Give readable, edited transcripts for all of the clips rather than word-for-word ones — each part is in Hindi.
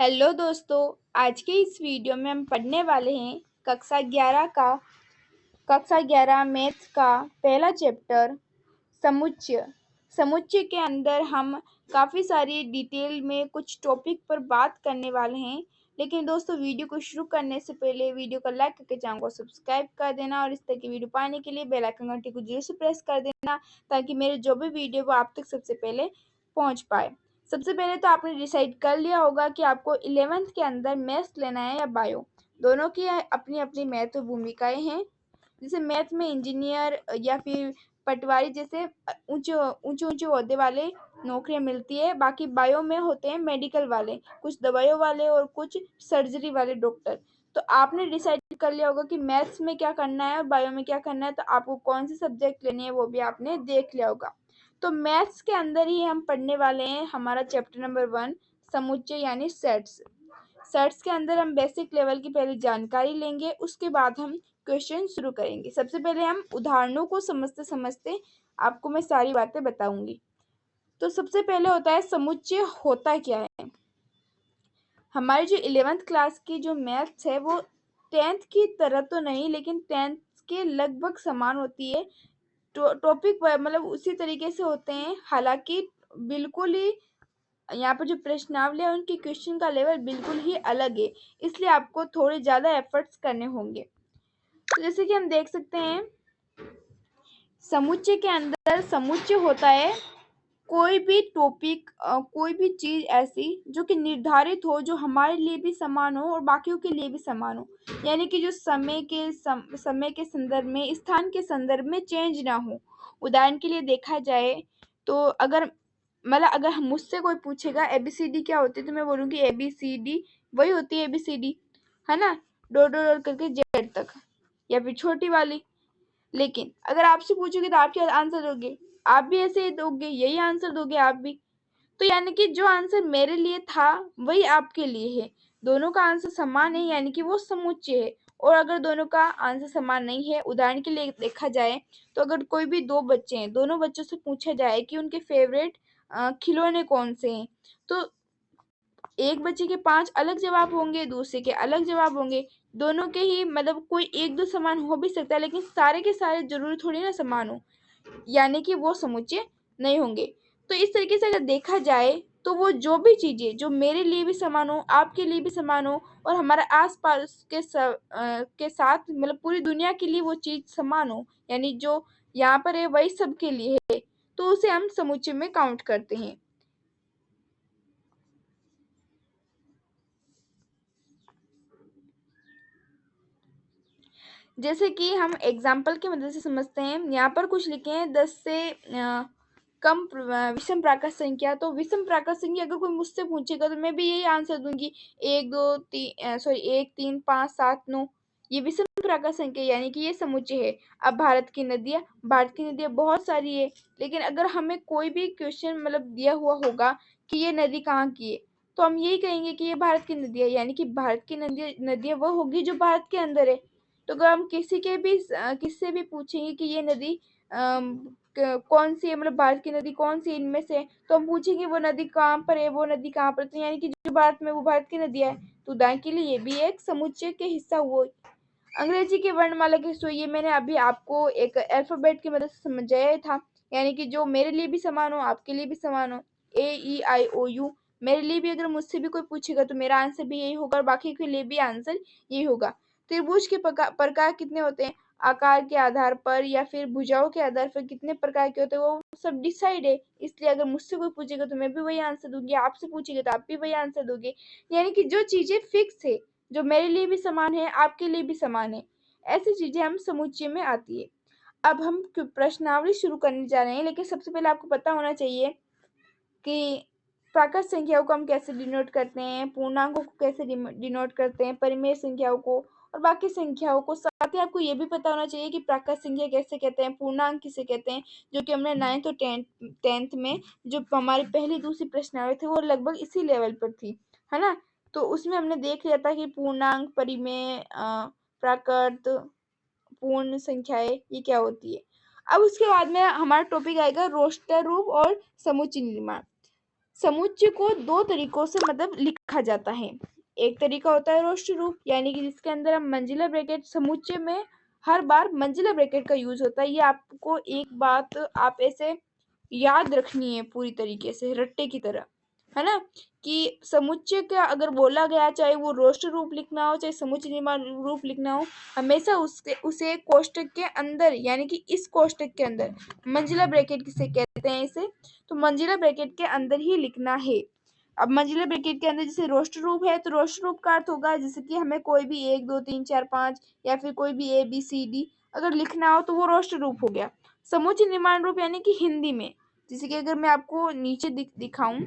हेलो दोस्तों, आज के इस वीडियो में हम पढ़ने वाले हैं कक्षा 11 मैथ्स का पहला चैप्टर समुच्चय। समुच्चय के अंदर हम काफ़ी सारी डिटेल में कुछ टॉपिक पर बात करने वाले हैं। लेकिन दोस्तों, वीडियो को शुरू करने से पहले वीडियो को लाइक करके चैनल को सब्सक्राइब कर देना और इस तरह की वीडियो पाने के लिए बेल आइकन घंटी को जरूर से प्रेस कर देना, ताकि मेरे जो भी वीडियो वो आप तक सबसे पहले पहुंच पाए। सबसे पहले तो आपने डिसाइड कर लिया होगा कि आपको 11th के अंदर मैथ्स लेना है या बायो। दोनों की अपनी अपनी महत्व भूमिकाएं हैं। जैसे मैथ में इंजीनियर या फिर पटवारी जैसे ऊंचे ऊंचे ऊंचे ओहदे वाले नौकरियां मिलती है। बाकी बायो में होते हैं मेडिकल वाले, कुछ दवाइयों वाले और कुछ सर्जरी वाले डॉक्टर। तो आपने डिसाइड कर लिया होगा कि मैथ्स में क्या करना है और बायो में क्या करना है, तो आपको कौन से सब्जेक्ट लेने हैं वो भी आपने देख लिया होगा। तो मैथ्स के अंदर ही हम पढ़ने वाले हैं हमारा चैप्टर नंबर 1 समुच्चय यानी सेट्स। सेट्स के अंदर हम बेसिक लेवल की पहले जानकारी लेंगे, उसके बाद हम क्वेश्चन शुरू करेंगे। सबसे पहले हम उदाहरणों को समझते समझते आपको मैं सारी बातें बताऊंगी। तो सबसे पहले होता है समुच्चय होता क्या है। हमारी जो 11th क्लास की जो मैथ्स है वो 10th की तरह तो नहीं, लेकिन 10th के लगभग समान होती है। टॉपिक मतलब उसी तरीके से होते हैं, हालांकि बिल्कुल ही यहाँ पर जो प्रश्नावली है उनके क्वेश्चन का लेवल बिल्कुल ही अलग है, इसलिए आपको थोड़े ज़्यादा एफर्ट्स करने होंगे। तो जैसे कि हम देख सकते हैं, समुच्चय के अंदर समुच्चय होता है कोई भी टॉपिक, कोई भी चीज ऐसी जो कि निर्धारित हो, जो हमारे लिए भी समान हो और बाकियों के लिए भी समान हो। यानी कि जो समय के संदर्भ में, स्थान के संदर्भ में चेंज ना हो। उदाहरण के लिए देखा जाए तो अगर हम मुझसे कोई पूछेगा एबीसीडी क्या होती है, तो मैं बोलूँगी एबीसीडी वही होती है एबीसीडी, है ना, डॉट डॉट डॉट करके जेड तक, या फिर छोटी वाली। लेकिन अगर आपसे पूछोगे तो आप क्या आंसर दोगे? आप भी ऐसे ही दोगे, यही आंसर दोगे आप भी। तो यानी कि जो आंसर मेरे लिए था वही आपके लिए है। दोनों का आंसर समान है, यानी कि वो समुच्चय है। और अगर दोनों का आंसर समान नहीं है, उदाहरण के लिए देखा जाए तो अगर कोई भी दो बच्चे हैं, दोनों बच्चों से पूछा जाए कि उनके फेवरेट खिलौने कौन से हैं, तो एक बच्चे के 5 अलग जवाब होंगे, दूसरे के अलग जवाब होंगे। दोनों के ही मतलब कोई एक दो समान हो भी सकता है, लेकिन सारे के सारे जरूरी थोड़ी ना समान हो, यानी कि वो समुच्चय नहीं होंगे। तो इस तरीके से अगर देखा जाए तो वो जो भी चीजें जो मेरे लिए भी समान हो, आपके लिए भी समान हो और हमारे आसपास के साथ मतलब पूरी दुनिया के लिए वो चीज समान हो, यानी जो यहाँ पर है वही सबके लिए है, तो उसे हम समुच्चय में काउंट करते हैं। जैसे कि हम एग्जाम्पल की मदद से समझते हैं। यहाँ पर कुछ लिखे हैं 10 से कम विषम प्राकृत संख्या। तो विषम प्राकृत संख्या अगर कोई मुझसे पूछेगा तो मैं भी यही आंसर दूंगी, 1 3 5 7 9। ये विषम प्राकृत संख्या यानी कि ये समुच्चय है। अब भारत की नदियाँ बहुत सारी है, लेकिन अगर हमें कोई भी क्वेश्चन मतलब दिया हुआ होगा कि ये नदी कहाँ की है, तो हम यही कहेंगे कि ये भारत की नदी है, यानी कि भारत की नदियाँ वो होगी जो भारत के अंदर है। तो अगर हम किससे भी पूछेंगे कि ये नदी कौन सी है, मतलब भारत की नदी कौन सी इनमें से, तो हम पूछेंगे वो नदी कहाँ पर है, वो नदी कहाँ पर, तो यानी कि जो भारत में वो भारत की नदी है। तो उदाहरण के लिए ये भी एक समुच्चय के हिस्सा हुआ। अंग्रेजी के वर्णमाला के हिस्से, ये मैंने अभी आपको एक अल्फाबेट की मदद से समझाया था, यानी कि जो मेरे लिए भी समान हो, आपके लिए भी समान हो। AEIOU मेरे लिए भी अगर मुझसे भी कोई पूछेगा तो मेरा आंसर भी यही होगा और बाकी के लिए भी आंसर यही होगा। त्रिभुज के प्रकार कितने होते हैं, आकार के आधार पर या फिर भुजाओं के आधार पर कितने प्रकार के होते हैं, वो सब डिसाइड है। इसलिए अगर मुझसे कोई पूछेगा तो मैं भी वही आंसर दूंगी, आपसे पूछेगा तो आप भी वही आंसर दोगे। यानी कि जो चीजें फिक्स है, जो मेरे लिए भी समान है, आपके लिए भी समान है, ऐसी चीजें हम समुच्चय में आती है। अब हम प्रश्नावली शुरू करने जा रहे हैं, लेकिन सबसे पहले आपको पता होना चाहिए कि प्राकृत संख्याओं को हम कैसे डिनोट करते हैं, पूर्णांकों को कैसे डिनोट करते हैं, परिमेय संख्याओं को और बाकी संख्याओं को। साथ ही आपको ये भी पता होना चाहिए कि प्राकृत संख्या कैसे कहते हैं, पूर्णांक किसे कहते हैं, जो कि हमने 9th और 10th में जो हमारी पहली दूसरी प्रश्नावली थी वो लगभग इसी लेवल पर थी, है ना। तो उसमें हमने देख लिया था कि पूर्णांक, परिमेय, प्राकृत, पूर्ण संख्याएं ये क्या होती है। अब उसके बाद में हमारा टॉपिक आएगा रोस्टर रूप और समुच्चय निर्माण। समुच्चय को दो तरीकों से मतलब लिखा जाता है। एक तरीका होता है रोस्टर रूप, यानी कि जिसके अंदर हम मंजिला ब्रैकेट, समुच्चय में हर बार मंजिला ब्रैकेट का यूज होता है। ये आपको एक बात आप ऐसे याद रखनी है पूरी तरीके से रट्टे की तरह, है ना, कि समुच्चय का अगर बोला गया, चाहे वो रोस्टर रूप लिखना हो चाहे समुच्चय निर्माण रूप लिखना हो, हमेशा उसे कोष्टक के अंदर, यानी कि इस कोष्टक के अंदर, मंजिला ब्रैकेट किसे कहते हैं इसे, तो मंजिला ब्रैकेट के अंदर ही लिखना है। अब मंजिला ब्रैकेट के अंदर जैसे रोस्टर रूप है, तो रोस्टर रूप का अर्थ होगा जैसे कि हमें कोई भी 1 2 3 4 5 या फिर कोई भी ABCD अगर लिखना हो तो वो रोस्टर रूप हो गया। समुच्चय निर्माण रूप यानी कि हिंदी में, जैसे कि अगर मैं आपको नीचे दिखाऊं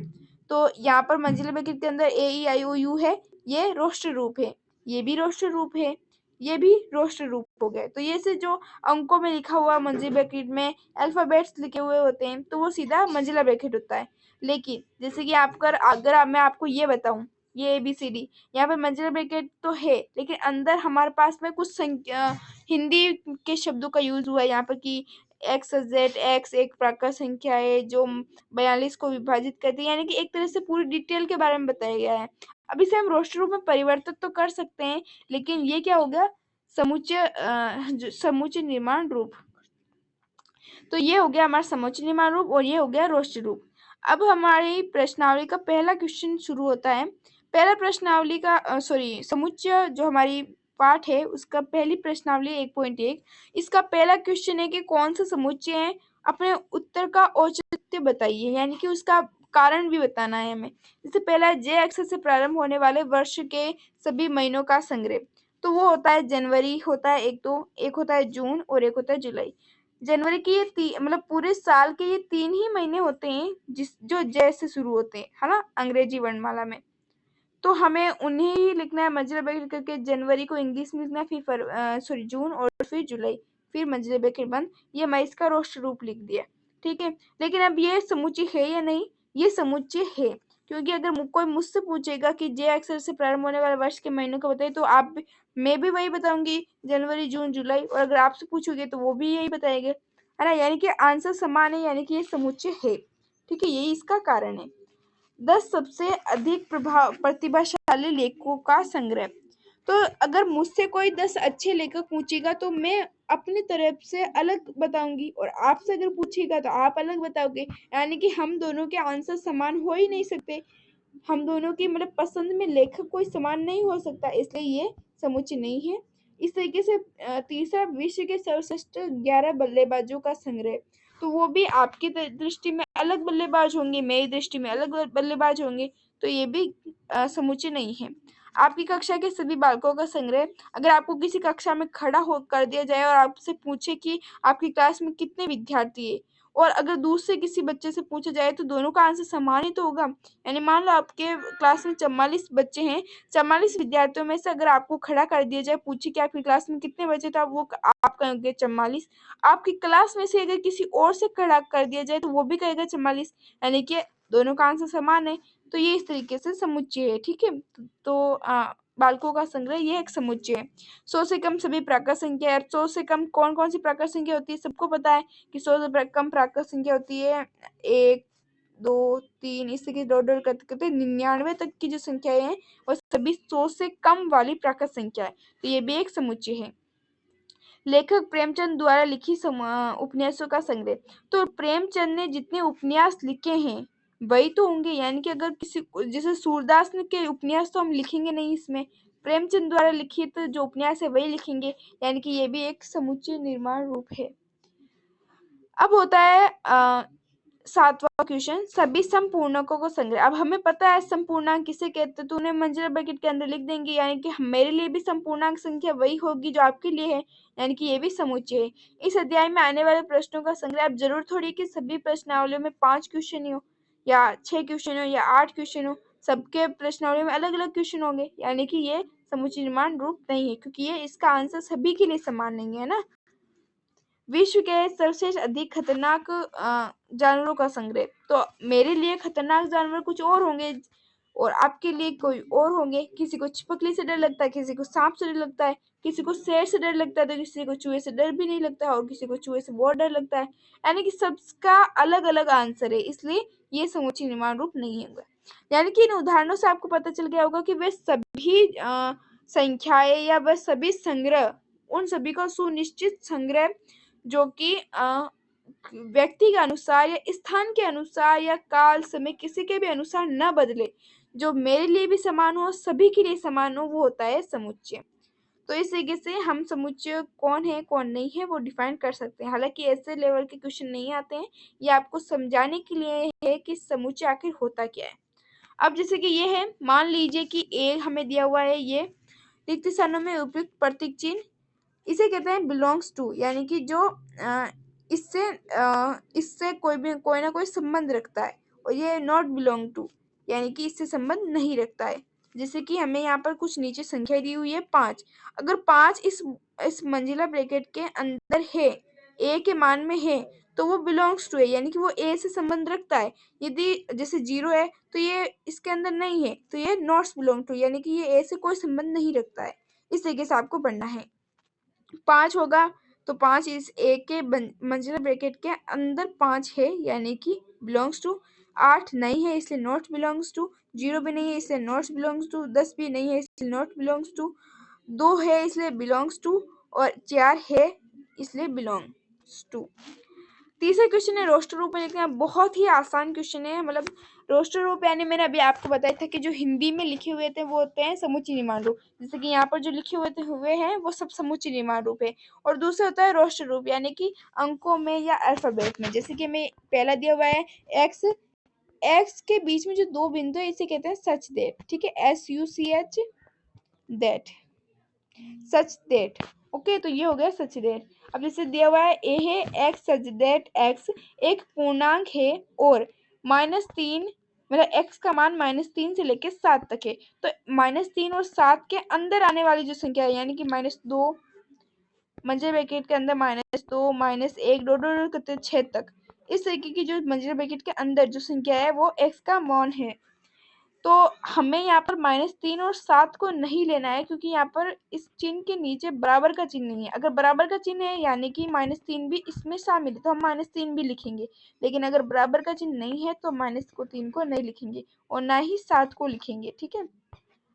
तो यहाँ पर मंजिला ब्रैकेट के अंदर AEIOU है, ये रोस्टर रूप है, ये भी रोस्टर रूप है, ये भी रोस्टर रूप हो गए। तो ये से जो अंकों में लिखा हुआ मंजिला ब्रैकेट में अल्फाबेट्स लिखे हुए होते हैं तो वो सीधा मंजिला ब्रैकेट होता है। लेकिन जैसे कि अगर मैं आपको ये बताऊं, ये ABCD, यहाँ पे मंजिला ब्रैकेट तो है लेकिन अंदर हमारे पास में कुछ हिंदी के शब्दों का यूज हुआ है यहाँ पर कि x एक प्राकृत संख्या है जो 42 को विभाजित करती है, यानी कि एक तरह से पूरी डिटेल के बारे में बताया गया है। अब इसे हम रोस्टर रूप में परिवर्तित तो कर सकते हैं, लेकिन ये क्या हो गया, समुच्चय निर्माण रूप। तो ये हो गया हमारा समुच्चय निर्माण रूप और ये हो गया रोस्टर रूप। अब हमारी प्रश्नावली का पहला क्वेश्चन शुरू होता है। पहला प्रश्नावली का समुच्चय जो हमारी पाठ है उसका पहली प्रश्नावली 1.1, इसका पहला क्वेश्चन है कि कौन सा समुच्चय है, अपने उत्तर का औचित्य बताइए, यानी कि उसका कारण भी बताना है हमें। जैसे पहला है J अक्षर से प्रारंभ होने वाले वर्ष के सभी महीनों का संग्रह, तो वो होता है जनवरी होता है एक होता है जून और एक होता है जुलाई। जनवरी की ये मतलब पूरे साल के ये 3 ही महीने होते हैं जो जय से शुरू होते हैं, है ना, अंग्रेजी वर्णमाला में। तो हमें उन्हें ही लिखना है मंजिला ब्रैकेट करके, जनवरी को इंग्लिश में लिखना है, फिर जून और फिर जुलाई, फिर मंजिला ब्रैकेट बंद। ये मैं इसका रोस्टर रूप लिख दिया, ठीक है। लेकिन अब ये समुच्चय है या नहीं, ये समुच्चय है, क्योंकि अगर कोई मुझसे पूछेगा कि जे अक्षर से प्रारंभ होने वाले वर्ष के महीनों का बताइए, तो मैं भी वही बताऊंगी, जनवरी जून जुलाई, और अगर आपसे पूछोगे तो वो भी यही बताएंगे, है ना, यानी कि आंसर समान है, यानी कि ये समुच्चय है, ठीक है, यही इसका कारण है। 10 सबसे अधिक प्रतिभाशाली लेखकों का संग्रह। तो अगर मुझसे कोई 10 अच्छे लेखक पूछेगा तो मैं अपनी तरफ से अलग बताऊंगी, और आपसे अगर पूछेगा तो आप अलग बताओगे, यानी कि हम दोनों के आंसर समान हो ही नहीं सकते। हम दोनों की मतलब पसंद में लेखक कोई समान नहीं हो सकता, इसलिए ये समुच्चय नहीं है। इस तरीके से तीसरा, विश्व के सर्वश्रेष्ठ 11 बल्लेबाजों का संग्रह, तो वो भी आपकी दृष्टि में अलग बल्लेबाज होंगे, मेरी दृष्टि में अलग बल्लेबाज होंगे, तो ये भी समुच्चय नहीं है। आपकी कक्षा के सभी बालकों का संग्रह, अगर आपको किसी कक्षा में खड़ा हो कर दिया जाए और आपसे पूछे कि आपकी क्लास में कितने विद्यार्थी है, और अगर दूसरे किसी बच्चे से पूछा जाए तो दोनों का आंसर समान ही तो होगा। यानी मान लो आपके क्लास में 44 बच्चे हैं, 44 विद्यार्थियों में से अगर आपको खड़ा कर दिया जाए, पूछे कि आपकी क्लास में कितने बच्चे, तो आप कहोगे 44। आपकी क्लास में से अगर किसी और से खड़ा कर दिया जाए तो वो भी कहेगा 44, यानी कि दोनों का आंसर समान है। तो ये इस तरीके से समुच्चय है, ठीक है। तो बालकों का संग्रह ये एक समुच्चय है। 100 से कम सभी प्राकृत संख्या है। 100 से कम कौन कौन सी प्राकृत संख्या होती है, सबको पता है कि 100 से कम प्राकृत संख्या होती है 1 2 3, इस तरीके डॉट डॉट करते करते 99 तक की जो संख्याएं हैं वो सभी 100 से कम वाली प्राकृत संख्या है, तो ये भी एक समुच्चय है। लेखक प्रेमचंद द्वारा लिखी उपन्यासों का संग्रह, तो प्रेमचंद ने जितने उपन्यास लिखे हैं वही तो होंगे, यानी कि अगर जैसे सूरदास के उपन्यास तो हम लिखेंगे नहीं इसमें, प्रेमचंद द्वारा लिखित जो उपन्यास है वही लिखेंगे, यानी कि ये भी एक समुच्चय निर्माण रूप है। अब होता है 7वां क्वेश्चन, सभी संपूर्णकों को संग्रह। अब हमें पता है संपूर्णांक किसे कहते हैं, तो उन्हें मंजिला ब्रैकेट के अंदर लिख देंगे, यानी कि मेरे लिए भी संपूर्णांक संख्या वही होगी जो आपके लिए है, यानी कि ये भी समुच्चय है। इस अध्याय में आने वाले प्रश्नों का संग्रह। अब जरूर थोड़ी कि सभी प्रश्नावलियों में 5 क्वेश्चन हो या 6 क्वेश्चन हो या 8 क्वेश्चन हो, सबके प्रश्नावलियों में अलग अलग क्वेश्चन होंगे, यानी कि ये समुच्चय निर्माण रूप नहीं है, क्योंकि ये इसका आंसर सभी के लिए समान नहीं है ना। विश्व के सर्वश्रेष्ठ अधिक खतरनाक जानवरों का संग्रह, तो मेरे लिए खतरनाक जानवर कुछ और होंगे, और आपके लिए कोई और होंगे। किसी को छिपकली से डर लगता है, किसी को सांप से डर लगता है, किसी को शेर से डर लगता है, तो किसी को चूहे से डर भी नहीं लगता है, और किसी को चूहे से बहुत डर लगता है। यानी कि सबका अलग अलग आंसर है, इसलिए ये समुच्चय निर्माण रूप नहीं होगा। यानी कि इन उदाहरणों से आपको पता चल गया होगा कि वे सभी संख्याएं या वह सभी संग्रह, उन सभी का सुनिश्चित संग्रह जो कि व्यक्ति के अनुसार या स्थान के अनुसार या काल समय किसी के भी अनुसार न बदले, जो मेरे लिए भी समान हो, सभी के लिए समान हो, वो होता है समुच्चय। तो इस तरीके से हम समुच्चय कौन है कौन नहीं है वो डिफाइन कर सकते हैं। हालांकि ऐसे लेवल के क्वेश्चन नहीं आते हैं, ये आपको समझाने के लिए है कि समुच्चय आखिर होता क्या है। अब जैसे कि ये है, मान लीजिए कि ए हमें दिया हुआ है, ये रिक्त स्थानों में उपयुक्त प्रतीक चिन्ह, इसे कहते हैं बिलोंग्स टू, यानी कि जो इससे कोई ना कोई संबंध रखता है। और ये नॉट बिलोंग टू, यानी कि इससे संबंध नहीं रखता है। जैसे कि हमें यहाँ पर कुछ नीचे संख्या दी हुई है 5, अगर 5 इस मंजिला ब्रैकेट के अंदर है, ए के मान में है, तो वो बिलोंग्स टू है, यानी कि वो ए से संबंध रखता है। यदि जैसे 0 है तो ये इसके अंदर नहीं है, तो ये नॉट बिलोंग टू, यानी कि ये ए से कोई संबंध नहीं रखता है। इस तरीके से आपको पढ़ना है। 5 होगा तो 5 इस ए के मंजिला ब्रैकेट के अंदर 5 है, यानी कि बिलोंग्स टू। 8 नहीं है इसलिए नॉट बिलोंग्स टू। 0 भी नहीं है इसलिए नॉट बिलोंग्स टू। 10 भी नहीं है इसलिए नॉट बिलोंग्स टू। 2 है इसलिए बिलोंग्स टू, और 4 है इसलिए बिलोंग्स टू। तीसरा क्वेश्चन है रोस्टर रूप में लिखते हैं। बहुत ही आसान क्वेश्चन है, मतलब रोस्टर रूप यानी मैंने अभी आपको बताया था कि जो हिंदी में लिखे हुए थे वो होते हैं समुच्चय निर्माण रूप। जैसे कि यहाँ पर जो लिखे हुए हैं वो सब समुच्चय निर्माण रूप है। और दूसरा होता है रोस्टर रूप, यानी कि अंकों में या अल्फाबेट में। जैसे कि हमें पहला दिया हुआ है एक्स, एक्स के बीच में जो 2 बिंदु है इसे कहते हैं सच दैट। ठीक है, SUCH that, such that. Okay, तो ये हो गया सच दैट। अब जैसे दिया हुआ है ए है एक्स सच दैट एक्स एक पूर्णांक है और -3, मतलब एक्स का मान -3 से लेके 7 तक है। तो -3 और 7 के अंदर आने वाली जो संख्या है, यानी कि -2 मंजिला ब्रैकेट के अंदर -2 -1 डॉट डॉट करते 6 तक, इस तरीके की जो मंजिला ब्रैकेट के अंदर जो संख्या है वो एक्स का मान है। तो हमें यहाँ पर -3 और 7 को नहीं लेना है, क्योंकि यहाँ पर इस चिन्ह के नीचे बराबर का चिन्ह नहीं है। अगर बराबर का चिन्ह है यानी कि -3 भी इसमें शामिल है, तो हम -3 भी लिखेंगे। लेकिन अगर बराबर का चिन्ह नहीं है तो -3 को नहीं लिखेंगे और ना ही 7 को लिखेंगे। ठीक है,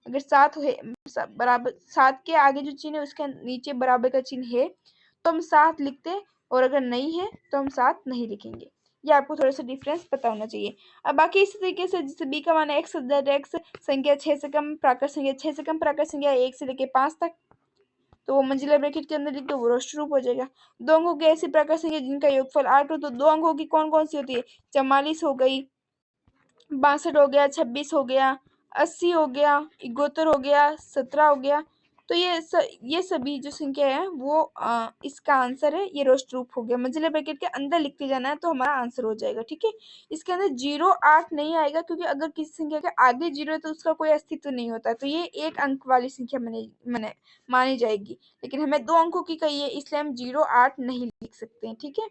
अगर 7 है, बराबर 7 के आगे जो चिन्ह है उसके नीचे बराबर का चिन्ह है तो हम 7 लिखते हैं, और अगर नहीं है तो हम 7 नहीं लिखेंगे। ये आपको थोड़ा सा डिफरेंस पता होना चाहिए। अब बाकी इसी तरीके से जैसे बी का मान एक्स, एक्स संख्या 6 से कम, प्राकृत संख्या 6 से कम, प्राकृत संख्या 1 से लेके 5 तक, तो वो मंजिला ब्रैकेट के अंदर लिख दो, वो रोस्टर रूप हो जाएगा। 2 अंकों की ऐसी प्राकृत संख्या जिनका योगफल 8 हो, तो 2 अंकों की कौन कौन सी होती है? 44 हो गई, 62 हो गया, 26 हो गया, 80 हो गया, 71 हो गया, 17 हो गया। तो ये सभी जो संख्या है वो इसका आंसर है। ये रोस्टर रूप हो गया, मंजिला ब्रैकेट के अंदर लिखते जाना है तो हमारा आंसर हो जाएगा। ठीक है, इसके अंदर 0 8 नहीं आएगा, क्योंकि अगर किसी संख्या के आगे 0 है तो उसका कोई अस्तित्व नहीं होता, तो ये एक अंक वाली संख्या मानी जाएगी। लेकिन हमें 2 अंकों की कही है इसलिए हम 0 8 नहीं लिख सकते हैं। ठीक है,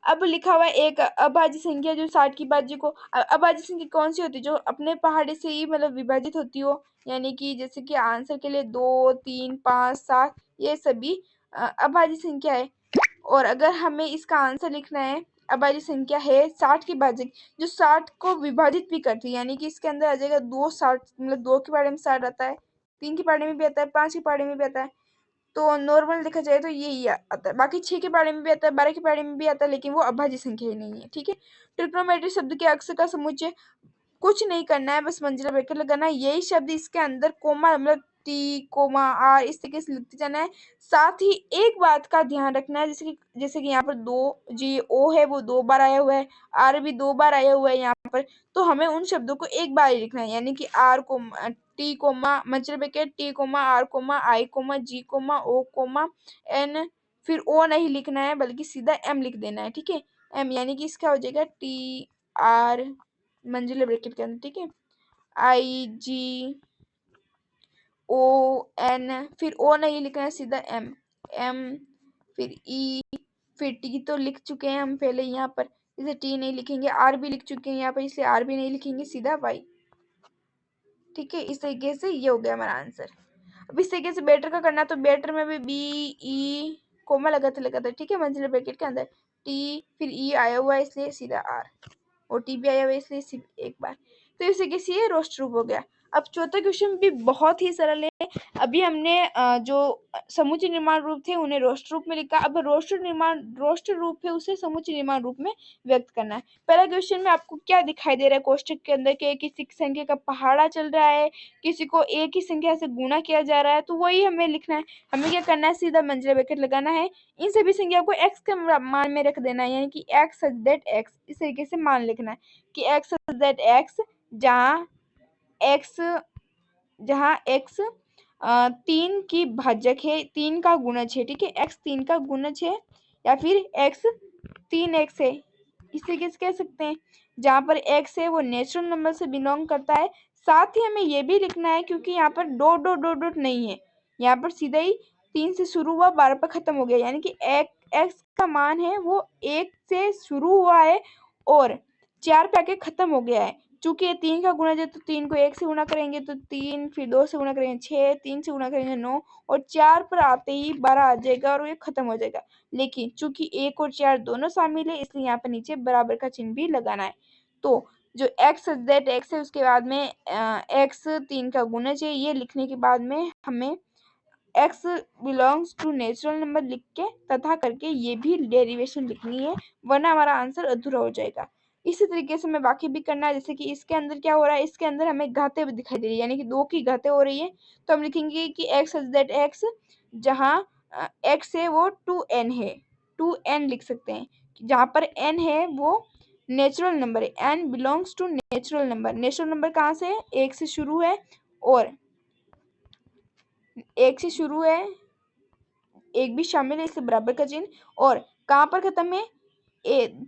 अब लिखा हुआ है एक अभाज्य संख्या जो 60 की भाज्य को, अभाज्य संख्या कौन सी होती है? जो अपने पहाड़े से ही मतलब विभाजित होती हो, यानी कि जैसे कि आंसर के लिए 2 3 5 7 ये सभी अभाज्य संख्या है। और अगर हमें इसका आंसर लिखना है, अभाज्य संख्या है 60 की भाज्य जो 60 को विभाजित भी करती है, यानी कि इसके अंदर आ जाएगा 2 60, मतलब 2 के पहाड़े में 60 आता है, 3 के पहाड़े में भी आता है, 5 के पहाड़े में भी आता है। तो नॉर्मल देखा जाए तो यही आता है। बाकी 6 के बारे में भी आता है, 12 के बारे में भी आता है, लेकिन वो अभाज्य संख्या ही नहीं है। ठीक है, ट्रिग्नोमेट्री शब्द के अक्स का समुच्चय, कुछ नहीं करना है, बस मंजिला ब्रैकेट लगाना है। यही शब्द इसके अंदर कोमा, मतलब टी कोमा आर इस तरीके से लिखते जाना है। साथ ही एक बात का ध्यान रखना है, जैसे कि यहाँ पर 2 जी ओ है वो 2 बार आया हुआ है, आर भी 2 बार आया हुआ है यहाँ पर, तो हमें उन शब्दों को एक बार ही लिखना है। यानी कि आर को टी कोमा मंजिला bracket T comma R comma I comma G comma O comma N, फिर ओ नहीं लिखना है बल्कि सीधा एम लिख देना है। ठीक है, एम, यानी कि इसका हो जाएगा टी आर मंजिला ब्रैकेट के अंदर। ठीक है, IG O N, फिर ओ नहीं लिखना है, सीधा एम, एम फिर ई, फिर टी तो लिख चुके हैं हम पहले यहाँ पर, इसे टी नहीं लिखेंगे। आर भी लिख चुके हैं यहाँ पर इसलिए आर भी नहीं लिखेंगे, सीधा वाई। ठीक है, इस तरीके से ये हो गया हमारा आंसर। अब इस तरीके से बेटर का करना, तो बेटर में भी बी ई कोमा लगाते ठीक है, मंजिला ब्रैकेट के अंदर टी, फिर ई आया हुआ है इसलिए सीधा आर, और टी भी आया हुआ है इसलिए सिर्फ एक बार। तो इस तरीके से ये रोस्ट रूप हो गया। अब चौथा क्वेश्चन भी बहुत ही सरल है। अभी हमने जो समुच्चय निर्माण रूप थे उन्हें रोस्ट रूप में लिखा। अब रोस्ट रूप है उसे समुच्चय निर्माण रूप में व्यक्त करना है। पहला क्वेश्चन में आपको क्या दिखाई दे रहा है कोष्टक के अंदर के किसी संख्या का पहाड़ा चल रहा है, किसी को एक ही संख्या से गुणा किया जा रहा है, तो वही हमें लिखना है। हमें क्या करना है, सीधा मंजिला ब्रैकेट लगाना है, इन सभी संख्या को x के मान में रख देना है, यानी कि x सच दैट x, इस तरीके से मान लिखना है कि x सच दैट x जहाँ x 3 की भाजक है, 3 का गुणज है, ठीक है, x 3 का गुणज है, या फिर x 3x है, इस तरीके से कह सकते हैं। जहाँ पर x है वो नेचुरल नंबर से बिलोंग करता है। साथ ही हमें ये भी लिखना है, क्योंकि यहाँ पर डॉट नहीं है, यहाँ पर सीधा ही 3 से शुरू हुआ 12 पर खत्म हो गया, यानी कि x का मान है वो 1 से शुरू हुआ है और 4 पे आके खत्म हो गया है। चूंकि ये 3 का गुणज है तो 3 को 1 से गुणा करेंगे तो 3, फिर 2 से गुणा करेंगे 6, 3 से गुणा करेंगे 9, और 4 पर आते ही 12 आ जाएगा और ये खत्म हो जाएगा। लेकिन चूंकि 1 और 4 दोनों शामिल है, इसलिए यहाँ पर नीचे बराबर का चिन्ह भी लगाना है। तो जो x दैट x है उसके बाद में x 3 का गुणज है, ये लिखने के बाद में हमें x belongs to natural number लिख के तथा करके ये भी डेरिवेशन लिखनी है, वरना हमारा आंसर अधूरा हो जाएगा। इसी तरीके से हमें बाकी भी करना है। जैसे कि इसके अंदर क्या हो रहा है, इसके अंदर हमें घातें भी दिखाई दे रही है, यानी कि 2 की घातें हो रही है, तो हम लिखेंगे कि x सच दैट x जहाँ x है वो 2n है, 2n लिख सकते हैं। जहाँ पर n है वो नेचुरल नंबर है, n belongs to natural number. Natural number कहाँ से है, 1 से शुरू है, और 1 से शुरू है, एक भी शामिल है इसलिए बराबर का चिन्ह, और कहाँ पर खत्म है,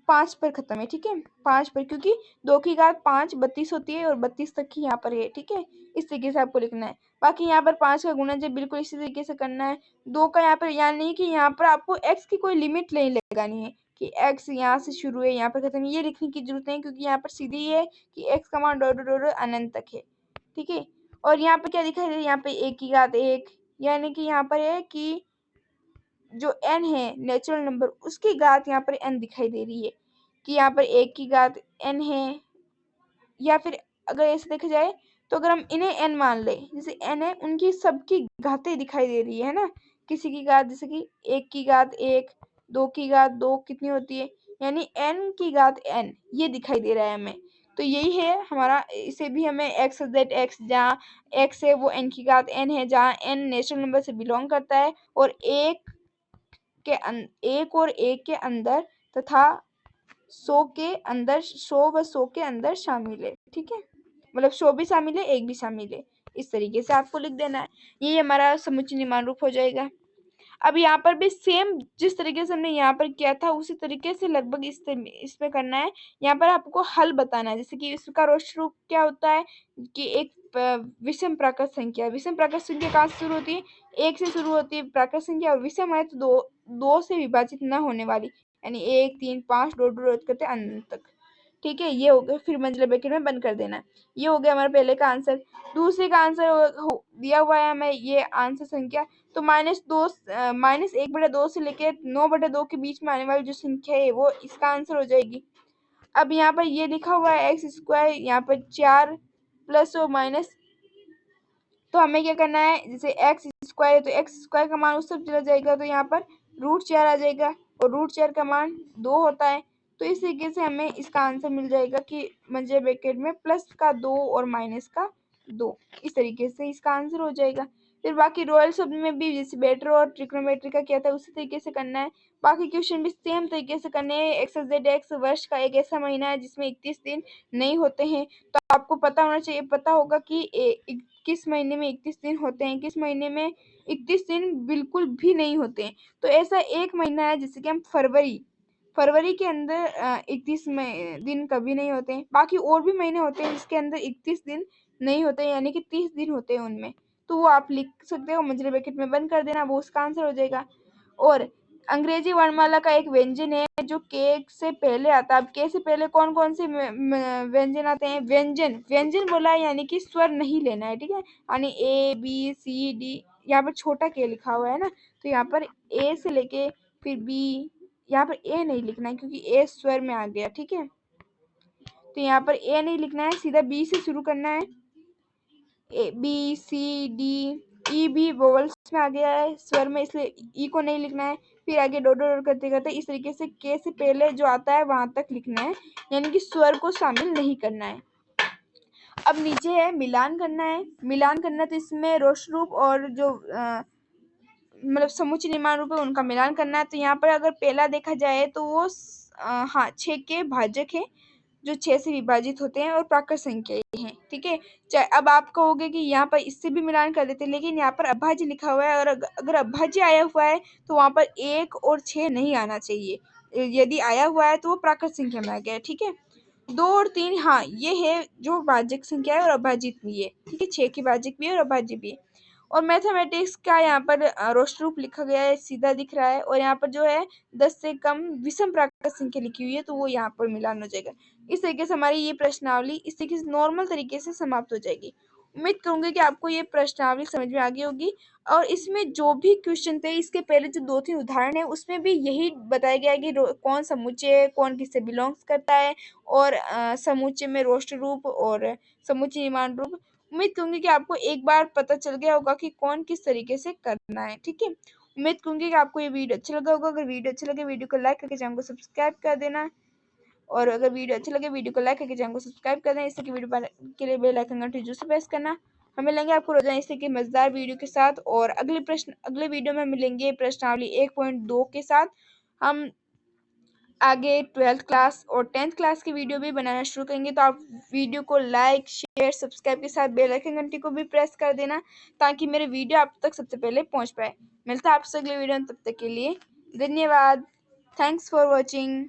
5 पर खत्म है, ठीक है, 5 पर, क्योंकि 2 की घात 5 32 होती है और 32 तक ही यहाँ पर है, ठीक है, इस तरीके से आपको लिखना है। बाकी यहाँ पर 5 का गुणज है, बिल्कुल इसी तरीके से करना है। 2 का यहाँ पर, यानी कि यहाँ पर आपको x की कोई लिमिट नहीं लगानी है कि x यहाँ से शुरू है यहाँ पर खत्म है, ये लिखने की जरूरत नहीं, क्योंकि यहाँ पर सीधी है कि x का मान अनंत तक है, ठीक है। और यहाँ पे क्या दिखाई दे रहा है, यहाँ पे 1 की घात 1, यानी कि यहाँ पर है कि जो n है नेचुरल नंबर उसकी घात यहाँ पर n दिखाई दे रही है, कि यहाँ पर 1 की घात n है, या फिर अगर ऐसे देखा जाए तो अगर हम इन्हें n मान ले, जैसे n है उनकी सबकी घातें दिखाई दे रही है ना, किसी की घात जैसे कि 1 की घात 1, 2 की घात 2 कितनी होती है, यानी n की घात n ये दिखाई दे रहा है हमें। तो यही है हमारा, इसे भी हमें x दैट x जहाँ x है वो n की घात n है, जहाँ n नेचुरल नंबर से बिलोंग करता है और एक और एक के अंदर तथा 100 के अंदर, 100 व 100 के अंदर शामिल है, ठीक है, मतलब 100 भी शामिल है, 1 भी शामिल है, इस तरीके से आपको लिख देना है। ये हमारा समुच्चय निर्माण रूप हो जाएगा। अब यहाँ पर भी सेम जिस तरीके से हमने यहाँ पर किया था उसी तरीके से लगभग इसमें करना है। यहाँ पर आपको हल बताना है, जैसे कि इसका रोस्ट रूप क्या होता है कि एक विषम प्राकृत संख्या, विषम प्राकृत संख्या कहाँ से शुरू होती है, 1 से शुरू होती है प्राकृत संख्या, और विषम है तो 2 से विभाजित न होने वाली, यानी 1 3 5 डॉट करते अनंत तक, ठीक है। ये हो गया, फिर मंजिला ब्रैकेट में बंद कर देना है। ये हो गया हमारा पहले का आंसर। दूसरे का आंसर दिया हुआ है हमें ये आंसर संख्या, तो -1/2 से लेकर 9/2 के बीच में आने वाली जो संख्या है वो इसका आंसर हो जाएगी। अब यहाँ पर ये लिखा हुआ है x², यहाँ पर 4 प्लस और माइनस, तो हमें क्या करना है, जैसे x² है तो x² का मान उस तरफ चला जाएगा, तो यहाँ पर √4 आ जाएगा, और √4 का मान 2 होता है। तो इस तरीके से हमें इसका आंसर मिल जाएगा कि मंजिला ब्रैकेट में प्लस का 2 और माइनस का 2, इस तरीके से इसका आंसर हो जाएगा। फिर बाकी रॉयल शब्द में भी जैसे बेटर और ट्रिग्नोमेट्री का किया था उसी तरीके से करना है। बाकी क्वेश्चन भी सेम तरीके से करने हैं। x वर्ष का एक ऐसा महीना है जिसमें 31 दिन नहीं होते हैं, तो आपको पता होना चाहिए, पता होगा कि किस महीने में 31 दिन होते हैं, किस महीने में 31 दिन बिल्कुल भी नहीं होते हैं। तो ऐसा एक महीना है जैसे कि हम फरवरी के अंदर 31 दिन कभी नहीं होते हैं। बाकी और भी महीने होते हैं जिसके अंदर 31 दिन नहीं होते हैं, यानी कि 30 दिन होते हैं उनमें, तो वो आप लिख सकते हो, मंजिला ब्रैकेट में बंद कर देना, वो उसका आंसर हो जाएगा। और अंग्रेजी वर्णमाला का एक व्यंजन है जो के से पहले आता है। अब के से पहले कौन कौन से व्यंजन आते हैं? व्यंजन व्यंजन बोला है यानी कि स्वर नहीं लेना है, ठीक है। यानी ए बी सी डी, यहाँ पर छोटा के लिखा हुआ है ना, तो यहाँ पर ए से लेके फिर बी, यहाँ पर ए नहीं लिखना है क्योंकि ए स्वर में आ गया, ठीक है। तो यहाँ पर ए नहीं लिखना है, सीधा बी से शुरू करना है। ए बी सी डी, ई भी वोवल्स में आ गया है स्वर में, इसलिए ई को नहीं लिखना है। फिर आगे डॉट डॉट करते करते इस तरीके से के से पहले जो आता है वहां तक लिखना है, यानी कि स्वर को शामिल नहीं करना है। अब नीचे है मिलान करना है। मिलान करना तो इसमें रोष रूप और जो मतलब समुच्चय निर्माण रूप है उनका मिलान करना है। तो यहाँ पर अगर पहला देखा जाए तो वो हाँ 6 के भाजक है जो 6 से विभाजित होते हैं और प्राकृत संख्या हैं, ठीक है। अब आप कहोगे कि यहाँ पर इससे भी मिलान कर देते, लेकिन यहाँ पर अभाज्य लिखा हुआ है और अगर अभाज्य आया हुआ है तो वहां पर 1 और 6 नहीं आना चाहिए। यदि आया हुआ है तो वो प्राकृत संख्या में आ गया, ठीक है। 2 और 3 हाँ ये है जो भाजक संख्या है और अभाजित भी है, ठीक है। 6 की भाजक भी है और अभाज्य भी है। और मैथमेटिक्स का यहाँ पर रोस्ट रूप लिखा गया है, सीधा दिख रहा है, और यहाँ पर जो है 10 से कम विषम प्राकृत संख्या लिखी हुई है, तो वो यहाँ पर मिलान हो जाएगा। इस तरीके से हमारी ये प्रश्नावली इस तरीके से नॉर्मल तरीके से समाप्त हो जाएगी। उम्मीद करूंगी कि आपको ये प्रश्नावली समझ में आ गई होगी। और इसमें जो भी क्वेश्चन थे इसके पहले जो 2-3 उदाहरण है उसमें भी यही बताया गया है कि कौन समुच्चय है, कौन किससे बिलोंग्स करता है, और समुच्चय में रोस्ट रूप और समुच्चय निर्माण रूप। उम्मीद करूंगी कि आपको एक बार पता चल गया होगा कि कौन किस तरीके से करना है, ठीक है। उम्मीद करूंगी कि आपको ये वीडियो अच्छा लगा होगा। अगर वीडियो अच्छा लगे वीडियो को लाइक करके चैनल को सब्सक्राइब कर देना, और अगर वीडियो अच्छा लगे वीडियो को लाइक करके चैनल को सब्सक्राइब कर देना। इससे कि वीडियो के लिए बेल आइकन घंटी जरूर से प्रेस करना। हम मिलेंगे आपको रोजाना इससे कि मजेदार वीडियो के साथ, और अगले वीडियो में मिलेंगे प्रश्नावली 1.2 के साथ। हम आगे 12th क्लास और 10th क्लास की वीडियो भी बनाना शुरू करेंगे, तो आप वीडियो को लाइक शेयर सब्सक्राइब के साथ बेल आइकन घंटी को भी प्रेस कर देना ताकि मेरे वीडियो आप तक सबसे पहले पहुंच पाए। मिलता है आपसे अगले वीडियो में, तब तक के लिए धन्यवाद। Thanks for watching.